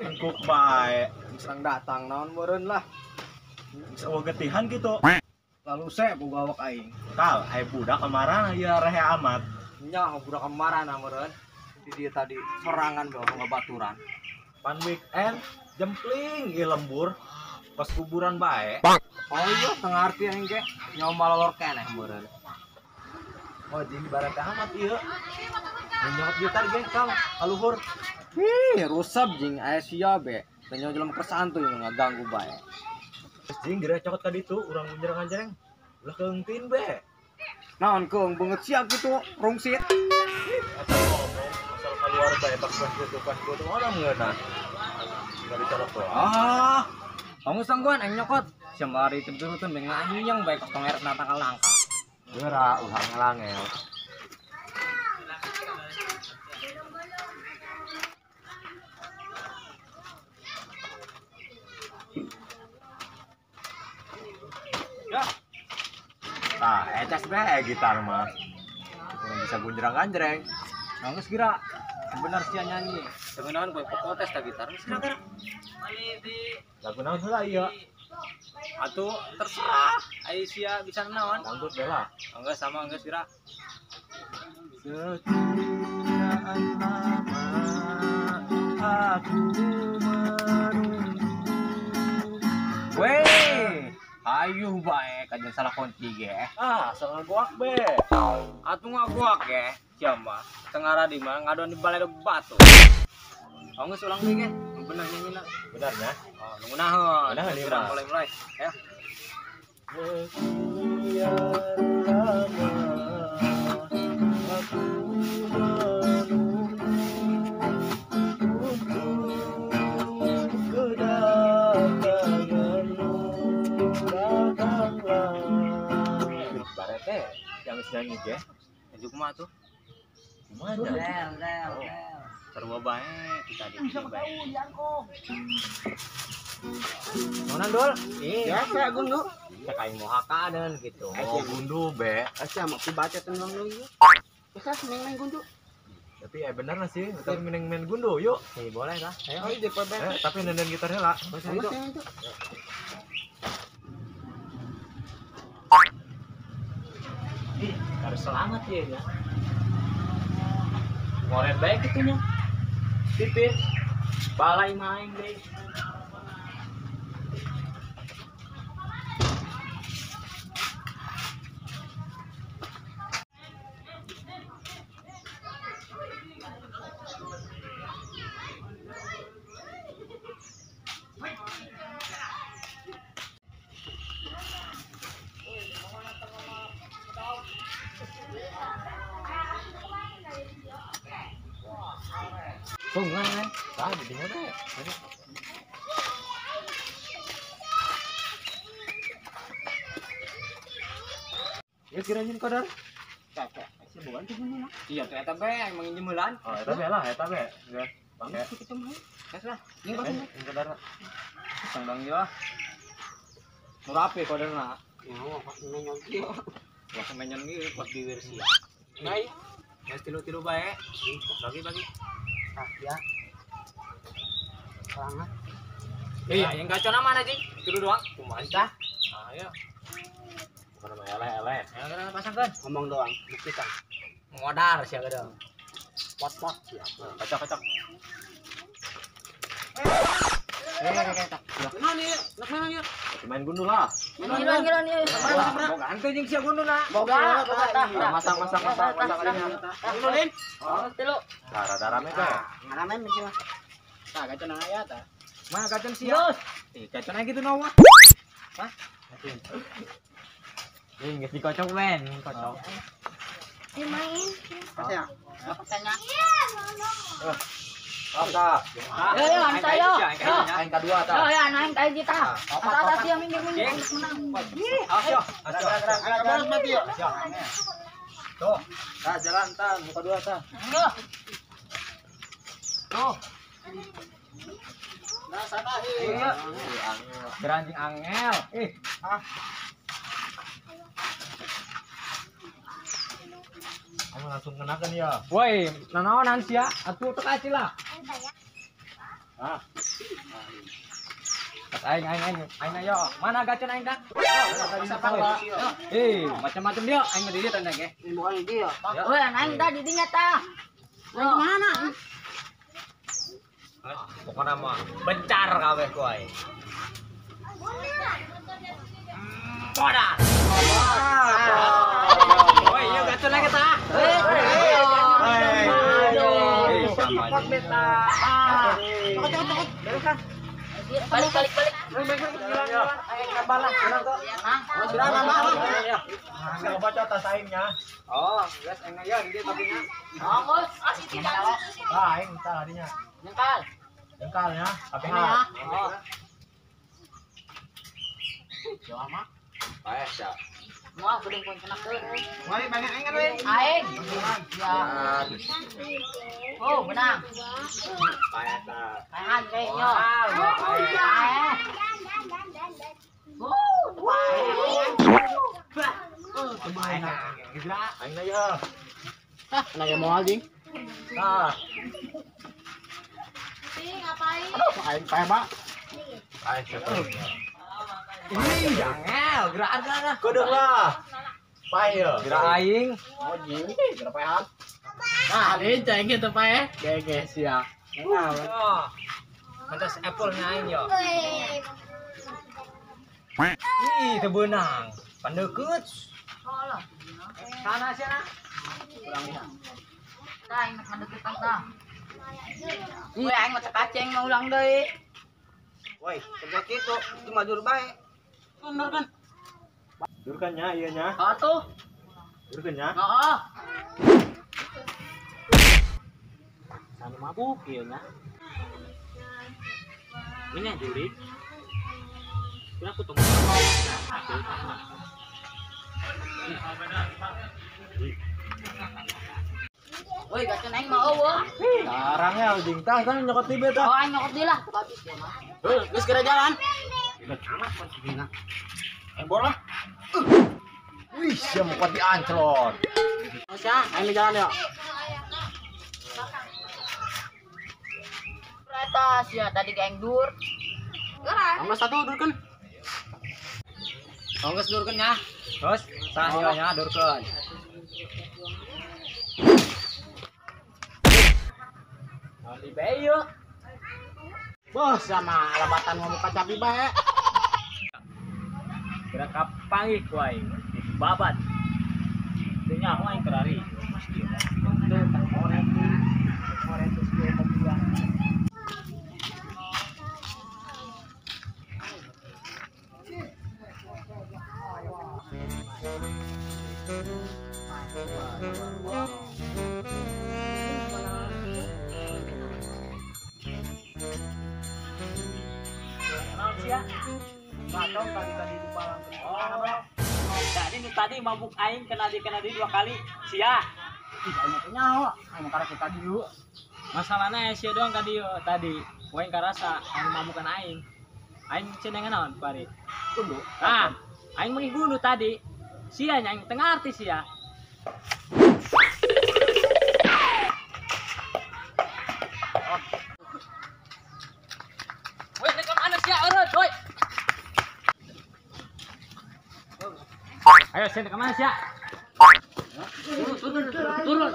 Engkuk bae. Sang datang naon meureun lah. Bisa getihan gitu. Lalu saya boga awak aing. Kal, aya budak kemaran ieu rehe amat. Nya budak kemaran meureun. Di dia tadi serangan bae ngabaturan. Pan weekend jempling ieu lembur. Pas kuburan bae. Oh iya tengah arti aing ge nyomal lor keneh meureun. Oh jeung ibaratna amat ieu. Nyokot gitar ge Kal, kaluhur. Rusab jeung aya sia be. Teu jelema kesantuy nu ngaganggu bae. Terus jeung geura cokot ka ditu urang menjerang-jereng. Ulah keungtin be. Naon keung beungeut sia kitu rungsit. Eta ngomong asal keluar bae pas kutu orang ngeunah. Enggak dicolok tuh. Kamu sangguan aing nyokot. Semari teu-teu be nganyang bae kos tongeret nata ka langka. Geura ulah ngelangel. Ya. Tah, eces bae gitar mah. Kurang bisa gunjrang-ganjreng. Nangis kira benar sia nyanyi. Sebenarnya bae protes ta gitar. Kira-kira Lagu naon heula ieu? atuh terserah ai sia bisa naon. Dangdut bela. Enggak sama enggak kira. Sekian lama aku menunggu. Weh, ayo bae kajen salah kunci ge. Salah goak be. Atuh ngaguak ge. Siapa? Tengara di mah ngadon di balai batu. Geus ulang deui ge. Bener nyanyina. Benarnya? Oh, nungunaheun. Bener nih, Mas. Mulai ya. Sekian lama aku menunggu untuk kedatanganmu. Datanglah. Barete yang nyanyi ge. Lanjut kumaha tuh? Gimana? Sarua bae kita di bae. Mana dul? Biasa gundu. Cek aing moal hakadeun gitu. Oh, gundu be. Asa mah ku baca tentang lu ieu. Biasa main gundu. Tapi bener lah sih, kita main gundu yuk. Boleh kah? Oh, di pepe. Tapi nenden gitar heula. Harus selamat ya. Ngoret baik itunya. Pipit. Balai main deh. Bungan kan? Tah, di dinya teh. Ya kira-kira kodar. Kakak, asa bukan tuh gundu mah. Iya tuh eta bae emang nyemeulan. Oh, eta be lah, eta be. Ya. Bangga. Kita mah. Kas lah. Ini bagus. Ini kodar. Sangdang yo. Murape kodana. Oh, pas nanya kieu. Wah menyen ge pas diwir sia. Baik. Geus tilu-tilu bae. Bagi-bagi. Ah, ya. Sangat. Iya, yang gacona mana sih? Tilu doang. Kumaha? Ayo. Bukan nama ele-ele. Ya kita pasangkeun. Ngomong doang, buktikan. Modar sia gedeng. Pot-pot ya. Kacak-kacak. Kita. Mana ya? Nak mana ya? Main gundu lah. Giron ya. Boga anteu jeung sia gunduna. Boga. Masang kalinya. Nulin. Oh, tilu. Darah-darah me be. Ngaramen misi mah. Tah gacona aya tah. Mana gacon sia? Gacona gitu nawa. Hah? Ini geus dikocok men, kocok. Main. Asa. Apa tanya? Apa? Yo, anta yo. Yang kedua Yo, ta. ya naik kayak kita. Atas yang minggir-minggir menang. Asyo. Ada mati ya. Tuh. Tah jalan tah, muka dua tah. Yo. Tuh. Nah, sana Iya. Beranjing angel. Kamu langsung kenakan ya. Woi, nanaonan sia? Atuh teu kacil lah. Ah. Aing ayo. Mana gacon aing dah? Macam-macam dia aing mah di dieu tanda ge. Bukan dia. Weh, aing tadi dinya tah. Mana? Pokona mah bencar kabeh ku aing. Bodas. Woi, ieu gacon lagi tah. Cepat beta. Balik. Nggak baca tas aingnya. Oh, guys, aing aya di dieu tapi nya. Ongos, asih tidak. Ah, aing tadinya. Nyengkal. Jengkalnya, tapi Ini ya. Oh. Lama. Bae sia. Wah, gede pun kena ke. Woi, banyak aing we. Aing. Ya. Oh, benang. Bae ta. Kayak kayaknya. Bae. Aing na ya. Naya mau anjing. Nah, Aing pae, Pak. aing setel. Ini jangel, gerak. Kodong lah. Payo. Gerak aing. Oh, jing. Berapa ya? Nah, ini ceng gitu, Pak. Gege sia. Oh. Mantas apple-nya aing yo. Ih, teu beunang. Pandeukeut. Sana sia na. Tah, aing mah deket tah. Weh, aing mah kaceng mau ulang deui. Woi, kerja kitu cuma jur bae. Bener kan? Durkannya, iya nya. Atuh. Durkannya. Heeh. Sanu mabuk ieu nya. Ini juri. Kira aku tunggu. Woi, gacon aing mah eueuh. Larangnya anjing tah kan nyokot di beta. Oh, aing nyokot deui lah. Habis ya mah. Geus kira jalan. Bola. Wih, sia muka dianclot. Sia, aing jalan ya. Kereta sia tadi ke aing dur. Sama satu durkan. Ongos durkeun nya. Terus sahio nya durkeun. Nanti bae yeuh. Bos sama lambatan mau muka cabi bae. Gerak kapanggih ku aing. Babat. Teu nyaho aing kerari. Teu tak orang itu kemudian. Jadi nu tadi mabuk aing kena di 2 kali sia. Ih, aing teh nyaho. Aing karek kita dieu. Masalahnya sia doang ka dieu tadi. Poin karasa aing mabukan aing. Aing cenengan naon pari. Kundu. Ah, aing menggunu tadi. Sia nya aing tengah arti sia. Woi, nekam anak sia urut, woi. Ayo, sini ke mana sia? Turun.